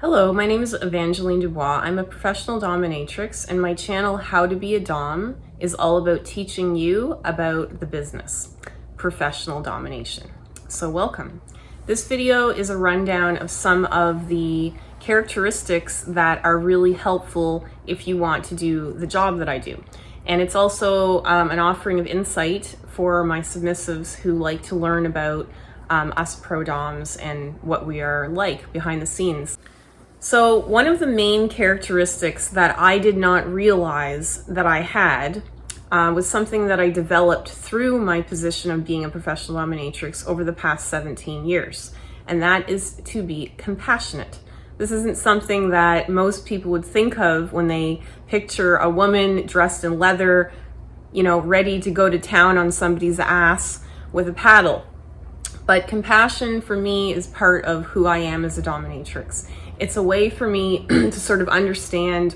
Hello, my name is Evangelline DuBois. I'm a professional dominatrix, and my channel, How to Be a Dom, is all about teaching you about the business, professional domination. So welcome. This video is a rundown of some of the characteristics that are really helpful if you want to do the job that I do. And it's also an offering of insight for my submissives who like to learn about us pro-doms and what we are like behind the scenes. So one of the main characteristics that I did not realize that I had was something that I developed through my position of being a professional dominatrix over the past 17 years, and that is to be compassionate. This isn't something that most people would think of when they picture a woman dressed in leather, ready to go to town on somebody's ass with a paddle. But compassion for me is part of who I am as a dominatrix. It's a way for me to sort of understand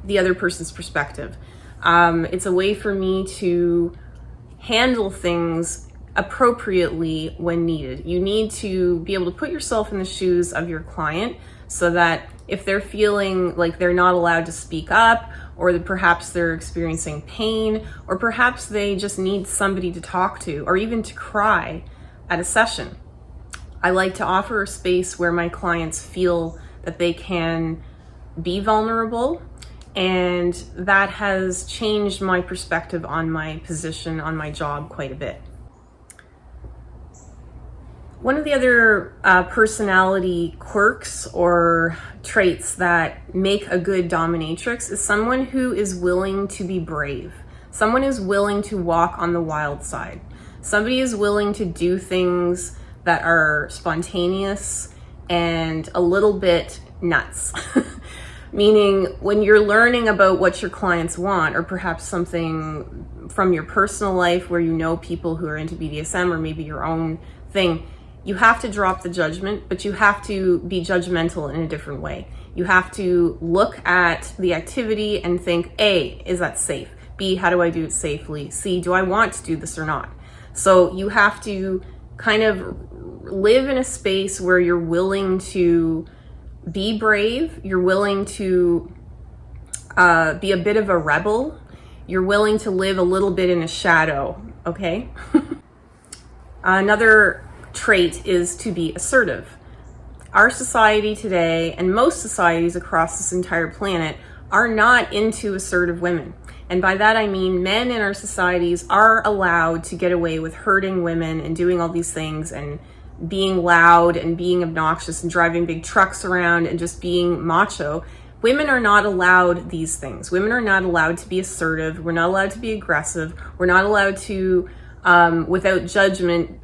the other person's perspective. It's a way for me to handle things appropriately when needed. You need to be able to put yourself in the shoes of your client so that if they're feeling like they're not allowed to speak up, or that perhaps they're experiencing pain, or perhaps they just need somebody to talk to, or even to cry at a session, I like to offer a space where my clients feel that they can be vulnerable, and that has changed my perspective on my position, on my job quite a bit. One of the other personality quirks or traits that make a good dominatrix is someone who is willing to be brave. Someone who's willing to walk on the wild side. Somebody is willing to do things that are spontaneous and a little bit nuts. Meaning when you're learning about what your clients want, or perhaps something from your personal life where you know people who are into BDSM or maybe your own thing, you have to drop the judgment, but you have to be judgmental in a different way. You have to look at the activity and think, A, is that safe? B, how do I do it safely? C, do I want to do this or not? So you have to kind of live in a space where you're willing to be brave, you're willing to be a bit of a rebel, you're willing to live a little bit in a shadow, okay? Another trait is to be assertive. Our society today, and most societies across this entire planet, are not into assertive women. And by that I mean men in our societies are allowed to get away with hurting women and doing all these things and being loud and being obnoxious and driving big trucks around and just being macho. Women are not allowed these things. Women are not allowed to be assertive. We're not allowed to be aggressive. We're not allowed to without judgment,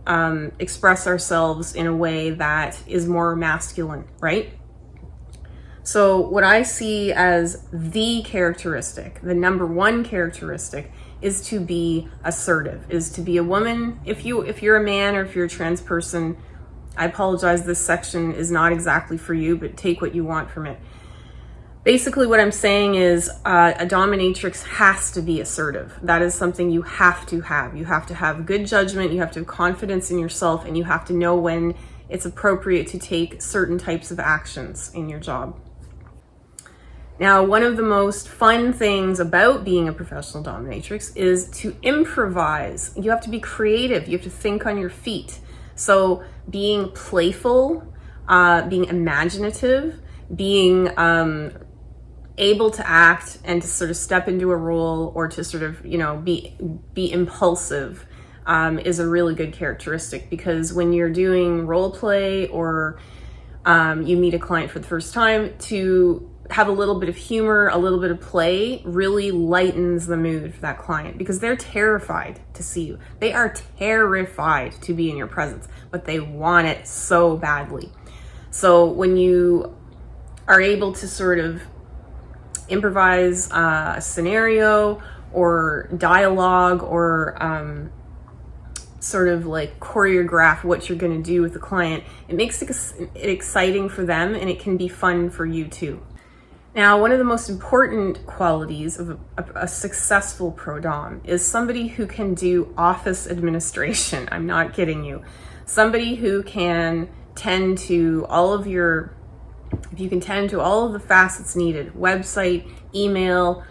express ourselves in a way that is more masculine, right? So what I see as the characteristic, the number one characteristic, is to be assertive, is to be a woman. If you're a man or if you're a trans person, I apologize, this section is not exactly for you, but take what you want from it. Basically, what I'm saying is a dominatrix has to be assertive. That is something you have to have. You have to have good judgment, you have to have confidence in yourself, and you have to know when it's appropriate to take certain types of actions in your job. Now, one of the most fun things about being a professional dominatrix is to improvise. You have to be creative. You have to think on your feet. So being playful, being imaginative, being able to act and to sort of step into a role, or to sort of, be impulsive is a really good characteristic, because when you're doing role play or you meet a client for the first time, to have a little bit of humor, a little bit of play really lightens the mood for that client, because they're terrified to see you. They are terrified to be in your presence, but they want it so badly. So when you are able to sort of improvise a scenario or dialogue, or sort of like choreograph what you're going to do with the client, it makes it exciting for them, and it can be fun for you too. Now, one of the most important qualities of a successful pro-dom is somebody who can do office administration. I'm not kidding you. Somebody who can tend to all of your if you can tend to all of the facets needed, website, email,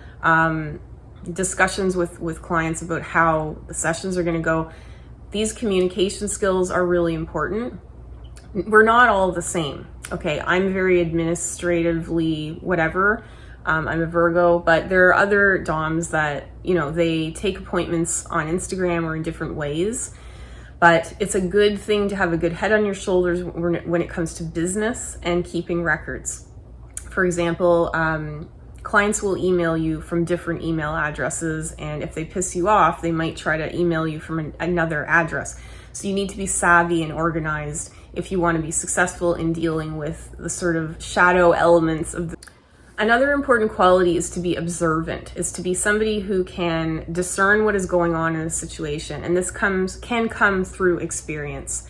discussions with clients about how the sessions are going to go, these communication skills are really important. We're not all the same. Okay, I'm very administratively whatever. I'm a Virgo, but there are other DOMs that, you know, they take appointments on Instagram or in different ways. But it's a good thing to have a good head on your shoulders when it comes to business and keeping records. For example, clients will email you from different email addresses, and if they piss you off, they might try to email you from another address. So you need to be savvy and organized if you want to be successful in dealing with the sort of shadow elements of the... Another important quality is to be observant, is to be somebody who can discern what is going on in a situation. And this can come through experience,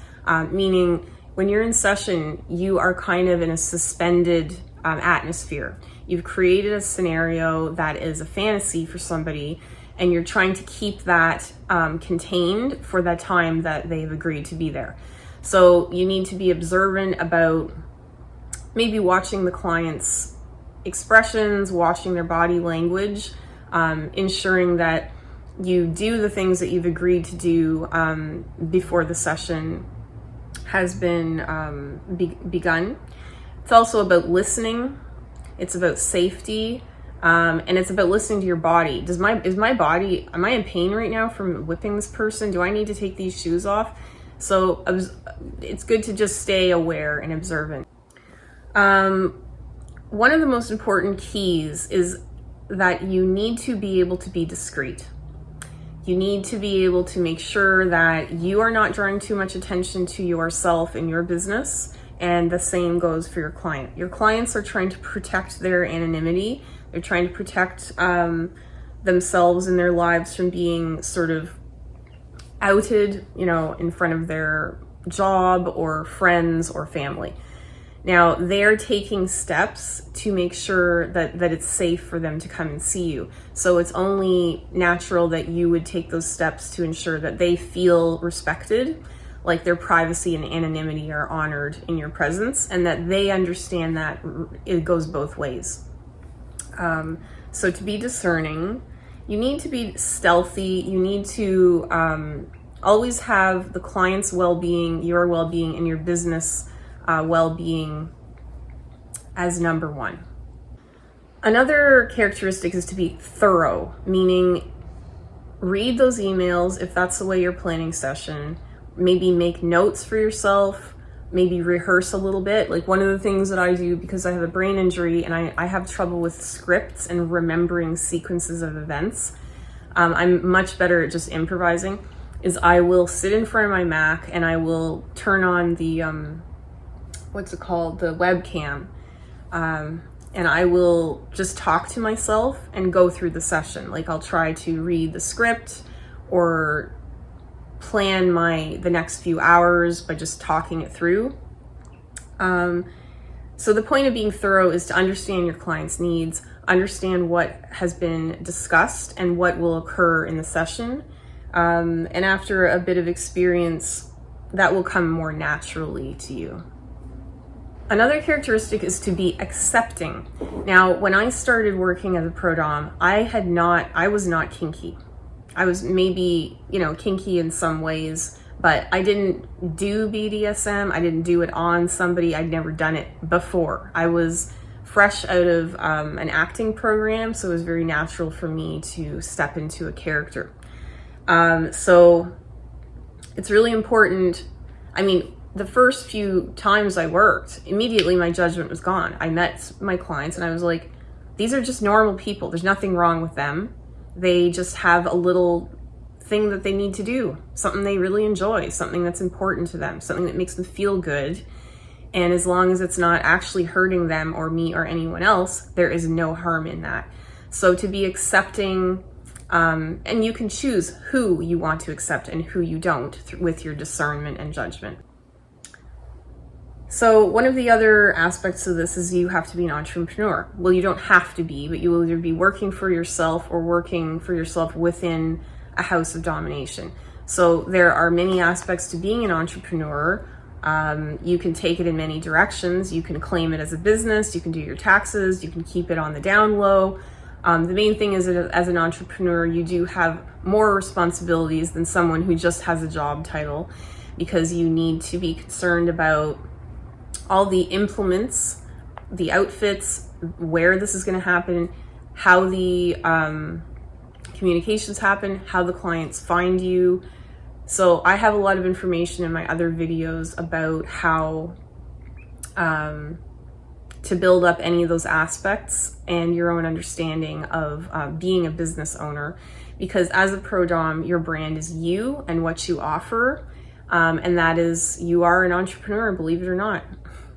meaning when you're in session, you are kind of in a suspended atmosphere. You've created a scenario that is a fantasy for somebody, and you're trying to keep that contained for that time that they've agreed to be there. So you need to be observant about maybe watching the client's expressions, watching their body language, ensuring that you do the things that you've agreed to do before the session has been begun. It's also about listening. It's about safety, and it's about listening to your body. Am I in pain right now from whipping this person? Do I need to take these shoes off? So it's good to just stay aware and observant. One of the most important keys is that you need to be able to be discreet. You need to be able to make sure that you are not drawing too much attention to yourself and your business, and the same goes for your client. Your clients are trying to protect their anonymity. They're trying to protect themselves and their lives from being sort of outed, you know, in front of their job or friends or family. Now, they're taking steps to make sure that it's safe for them to come and see you. So it's only natural that you would take those steps to ensure that they feel respected, like their privacy and anonymity are honored in your presence, and that they understand that it goes both ways. So to be discerning, you need to be stealthy. You need to always have the client's well-being, your well-being, and your business well-being as number one. Another characteristic is to be thorough, meaning read those emails if that's the way you're planning session. Maybe make notes for yourself, maybe rehearse a little bit. Like one of the things that I do, because I have a brain injury and I have trouble with scripts and remembering sequences of events, I'm much better at just improvising, is I will sit in front of my Mac and I will turn on the the webcam, and I will just talk to myself and go through the session. Like I'll try to read the script or plan the next few hours by just talking it through. So the point of being thorough is to understand your client's needs, understand what has been discussed and what will occur in the session. And after a bit of experience, that will come more naturally to you. Another characteristic is to be accepting. Now, when I started working as a pro dom, I was not kinky. I was maybe, kinky in some ways, but I didn't do BDSM. I didn't do it on somebody. I'd never done it before. I was fresh out of an acting program, so it was very natural for me to step into a character. So it's really important. The first few times I worked, immediately my judgment was gone. I met my clients and I was like, these are just normal people. There's nothing wrong with them. They just have a little thing that they need to do, something they really enjoy, something that's important to them, something that makes them feel good. And as long as it's not actually hurting them or me or anyone else, there is no harm in that. So to be accepting, and you can choose who you want to accept and who you don't with your discernment and judgment. So one of the other aspects of this is you have to be an entrepreneur. Well, you don't have to be, but you will either be working for yourself or working for yourself within a house of domination. So there are many aspects to being an entrepreneur. You can take it in many directions. You can claim it as a business, you can do your taxes, you can keep it on the down low. The main thing is that as an entrepreneur, you do have more responsibilities than someone who just has a job title, because you need to be concerned about all the implements, the outfits, where this is going to happen, how the communications happen, how the clients find you. So I have a lot of information in my other videos about how to build up any of those aspects and your own understanding of being a business owner. Because as a pro dom, your brand is you and what you offer. And that is, you are an entrepreneur, believe it or not.